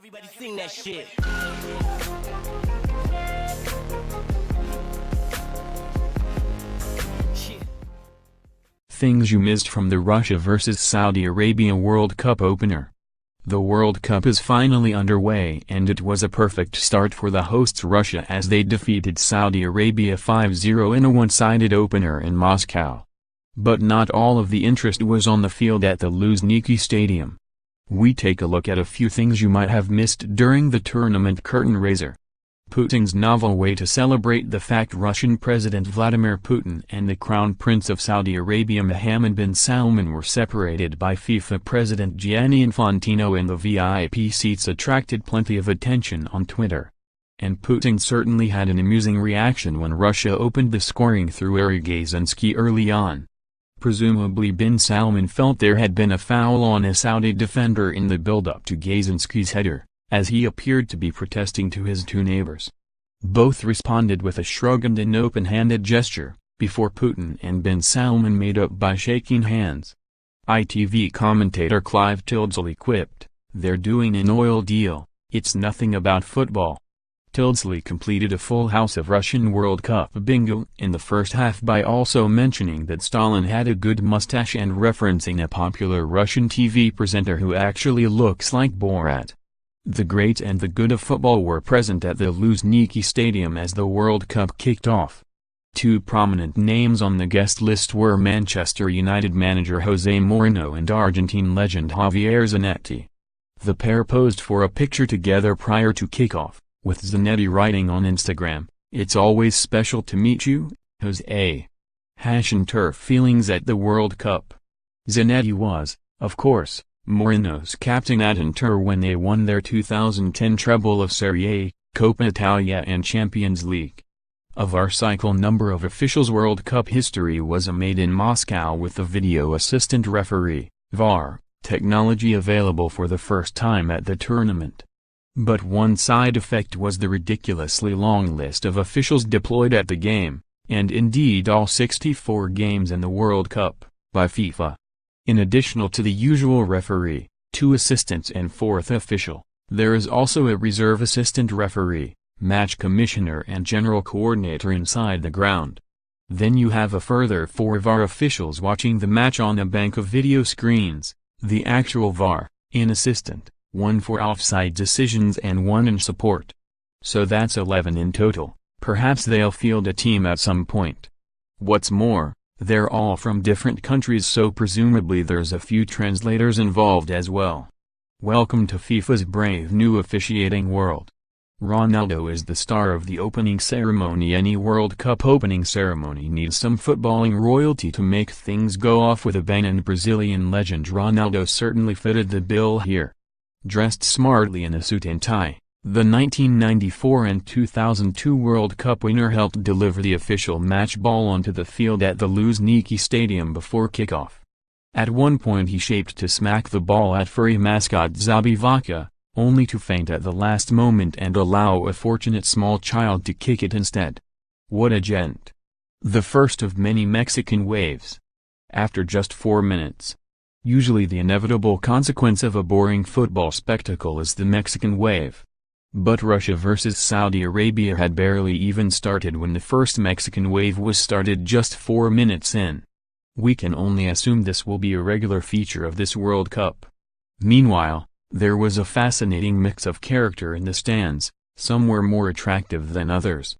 Everybody sing that shit. Things you missed from the Russia vs Saudi Arabia World Cup opener. The World Cup is finally underway and it was a perfect start for the hosts Russia as they defeated Saudi Arabia 5-0 in a one-sided opener in Moscow. But not all of the interest was on the field at the Luzhniki Stadium. We take a look at a few things you might have missed during the tournament curtain raiser. Putin's novel way to celebrate the fact Russian President Vladimir Putin and the Crown Prince of Saudi Arabia Mohammed bin Salman were separated by FIFA President Gianni Infantino in the VIP seats attracted plenty of attention on Twitter. And Putin certainly had an amusing reaction when Russia opened the scoring through Gazensky early on. Presumably bin Salman felt there had been a foul on a Saudi defender in the build-up to Gazensky's header, as he appeared to be protesting to his two neighbors. Both responded with a shrug and an open-handed gesture, before Putin and bin Salman made up by shaking hands. ITV commentator Clive Tildesley quipped, "They're doing an oil deal, it's nothing about football." Tildesley completed a full house of Russian World Cup bingo in the first half by also mentioning that Stalin had a good mustache and referencing a popular Russian TV presenter who actually looks like Borat. The great and the good of football were present at the Luzhniki Stadium as the World Cup kicked off. Two prominent names on the guest list were Manchester United manager Jose Mourinho and Argentine legend Javier Zanetti. The pair posed for a picture together prior to kickoff, with Zanetti writing on Instagram, "It's always special to meet you, Jose. # turf feelings at the World Cup." Zanetti was, of course, Mourinho's captain at Inter when they won their 2010 treble of Serie A, Coppa Italia and Champions League. A varcycle number of officials World Cup history was made in Moscow with the video assistant referee, VAR, technology available for the first time at the tournament. But one side effect was the ridiculously long list of officials deployed at the game, and indeed all 64 games in the World Cup, by FIFA. In addition to the usual referee, 2 assistants and 4th official, there is also a reserve assistant referee, match commissioner and general coordinator inside the ground. Then you have a further 4 VAR officials watching the match on a bank of video screens, the actual VAR, an assistant, 1 for offside decisions and 1 in support. So that's 11 in total. Perhaps they'll field a team at some point. What's more, they're all from different countries, so presumably there's a few translators involved as well. Welcome to FIFA's brave new officiating world. Ronaldo is the star of the opening ceremony. Any World Cup opening ceremony needs some footballing royalty to make things go off with a bang, and Brazilian legend Ronaldo certainly fitted the bill here. Dressed smartly in a suit and tie, the 1994 and 2002 World Cup winner helped deliver the official match ball onto the field at the Luzhniki Stadium before kickoff. At one point he shaped to smack the ball at furry mascot Zabivaka, only to faint at the last moment and allow a fortunate small child to kick it instead. What a gent. The first of many Mexican waves. After just 4 minutes. Usually the inevitable consequence of a boring football spectacle is the Mexican wave. But Russia vs Saudi Arabia had barely even started when the first Mexican wave was started just 4 minutes in. We can only assume this will be a regular feature of this World Cup. Meanwhile, there was a fascinating mix of character in the stands, some were more attractive than others.